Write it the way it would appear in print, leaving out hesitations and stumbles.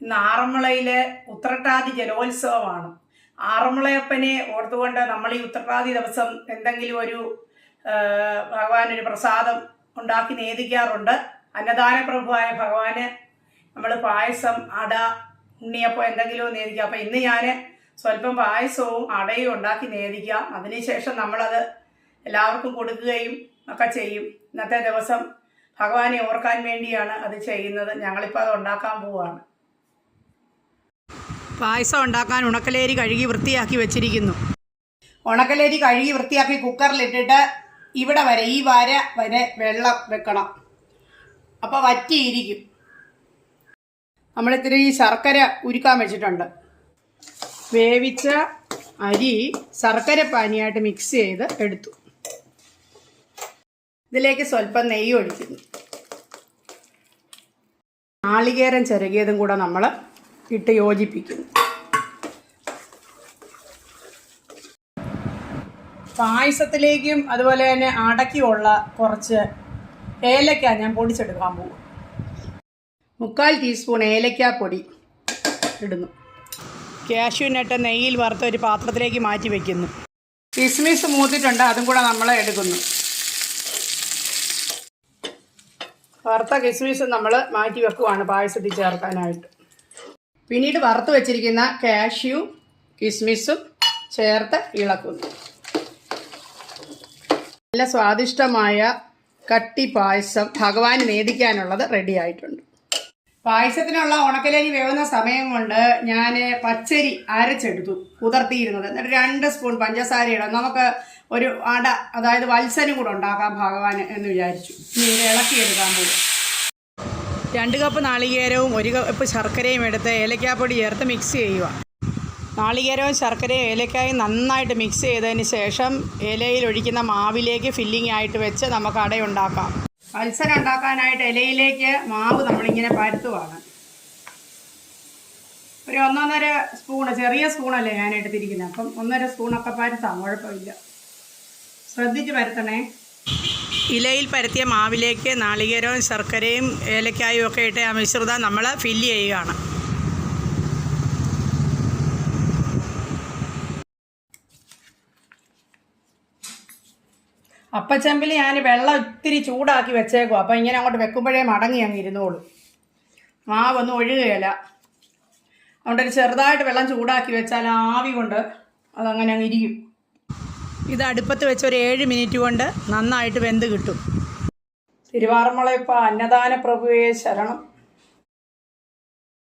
ഇന്ന് ആറന്മുളയിലെ ഉത്രട്ടാതി ജലോത്സവമാണ്. ആറന്മുളയപ്പനെ ഓർത്തുകൊണ്ട് നമ്മൾ ഈ ഉത്രട്ടാതി ദിവസം എന്തെങ്കിലും ഒരു ഭഗവാനൊരു പ്രസാദം ഉണ്ടാക്കി നേദിക്കാറുണ്ട്. അന്നദാന പ്രഭുവായ ഭഗവാന് നമ്മൾ പായസം, അട, ഉണ്ണിയപ്പം എന്തെങ്കിലും നേദിക്കാം. അപ്പം ഇന്ന് ഞാൻ സ്വല്പം പായസവും അടയും ഉണ്ടാക്കി നേദിക്കാം. അതിനുശേഷം നമ്മളത് എല്ലാവർക്കും കൊടുക്കുകയും ഒക്കെ ചെയ്യും. ഇന്നത്തെ ദിവസം ഭഗവാനെ ഓർക്കാൻ വേണ്ടിയാണ് അത് ചെയ്യുന്നത്. ഞങ്ങളിപ്പോൾ അത് ഉണ്ടാക്കാൻ പോവുകയാണ്. പായസം ഉണ്ടാക്കാൻ ഉണക്കലേരി കഴുകി വൃത്തിയാക്കി വെച്ചിരിക്കുന്നു. ഉണക്കലേരി കഴുകി വൃത്തിയാക്കി കുക്കറിലിട്ടിട്ട് ഇവിടെ വരെ, ഈ വരെ വെള്ളം വെക്കണം. അപ്പോൾ വറ്റിയിരിക്കും. നമ്മളിത്തിരി ശർക്കര ഉരുക്കാൻ വെച്ചിട്ടുണ്ട്. വേവിച്ച അരി ശർക്കര പാനിയായിട്ട് മിക്സ് ചെയ്ത് എടുത്തു. ഇതിലേക്ക് സ്വല്പം നെയ്യ് ഒഴിക്കുന്നു. നാളികേരം ചിരകിയതും കൂടെ നമ്മൾ ഇട്ട് യോജിപ്പിക്കുന്നു. പായസത്തിലേക്കും അതുപോലെ തന്നെ അടയ്ക്കുമുള്ള കുറച്ച് ഏലക്ക ഞാൻ പൊടിച്ചെടുക്കാൻ പോകും. 3/4 ടീസ്പൂൺ ഏലക്കാപ്പൊടി ഇടുന്നു. കാഷ്യൂനട്ട് നെയ്യിൽ വറുത്ത ഒരു പാത്രത്തിലേക്ക് മാറ്റി വയ്ക്കുന്നു. കിസ്മിസ് മൂത്തിട്ടുണ്ട്, അതും കൂടെ നമ്മൾ എടുക്കുന്നു. വറുത്ത കിസ്മിസ് നമ്മൾ മാറ്റി വെക്കുവാണ് പായസത്തിൽ ചേർക്കാനായിട്ട്. പിന്നീട് വറുത്ത് വെച്ചിരിക്കുന്ന കാഷ്യൂ കിസ്മിസും ചേർത്ത് ഇളക്കുന്നു. നല്ല സ്വാദിഷ്ടമായ കട്ടി പായസം ഭഗവാന് നേദിക്കാനുള്ളത് റെഡി ആയിട്ടുണ്ട്. പായസത്തിനുള്ള ഉണക്കലരി വേവുന്ന സമയം കൊണ്ട് ഞാൻ പച്ചരി അരച്ചെടുത്തു, കുതിർത്തിയിരുന്നത്. എന്നിട്ട് 2 സ്പൂൺ പഞ്ചസാര ഇടാം. നമുക്ക് ഒരു അട, അതായത് വത്സനും കൂടെ ഉണ്ടാക്കാം ഭഗവാന് എന്ന് വിചാരിച്ചു. ഇനി ഇത് ഇളക്കിയെടുക്കാൻ പോകും. 2 കപ്പ് നാളികേരവും 1 കപ്പ് ശർക്കരയും എടുത്ത് ഏലക്കാപ്പൊടി ചേർത്ത് മിക്സ് ചെയ്യുക. നാളികേരവും ശർക്കരയും ഏലക്കായും നന്നായിട്ട് മിക്സ് ചെയ്തതിന് ശേഷം ഇലയിൽ ഒഴിക്കുന്ന മാവിലേക്ക് ഫില്ലിംഗ് ആയിട്ട് വെച്ച് നമുക്ക് അടയുണ്ടാക്കാം. വത്സരം ഉണ്ടാക്കാനായിട്ട് ഇലയിലേക്ക് മാവ് നമ്മളിങ്ങനെ പരത്തുവാണ്. ഒരു 1.5 സ്പൂണ്, ചെറിയ സ്പൂണല്ലേ ഞാൻ എടുത്തിരിക്കുന്നത്, അപ്പം 1.5 സ്പൂണൊക്കെ പരത്താം, കുഴപ്പമില്ല. ശ്രദ്ധിച്ച് പരത്തണേ. ഇലയിൽ പരത്തിയ മാവിലേക്ക് നാളികേരവും ശർക്കരയും ഏലക്കായും ഒക്കെ ഇട്ട് ആ മിശ്രിതം നമ്മൾ ഫില്ല് ചെയ്യുകയാണ്. അപ്പച്ചമ്പിൽ ഞാൻ വെള്ളം ഇത്തിരി ചൂടാക്കി വെച്ചേക്കും. അപ്പം ഇങ്ങനെ അങ്ങോട്ട് വെക്കുമ്പോഴേ മടങ്ങി അങ്ങ് ഇരുന്നോളൂ. മാവൊന്നും ഒഴുകുകയില്ല. അതുകൊണ്ടൊരു ചെറുതായിട്ട് വെള്ളം ചൂടാക്കി വെച്ചാൽ ആവി കൊണ്ട് അതങ്ങനെ അങ്ങ് ഇരിക്കും. ഇത് അടുപ്പത്ത് വെച്ച് ഒരു 7 മിനിറ്റ് കൊണ്ട് നന്നായിട്ട് വെന്ത് കിട്ടും. തിരുവാറന്മുളയപ്പ അന്നദാന പ്രഭുവേ ശരണം.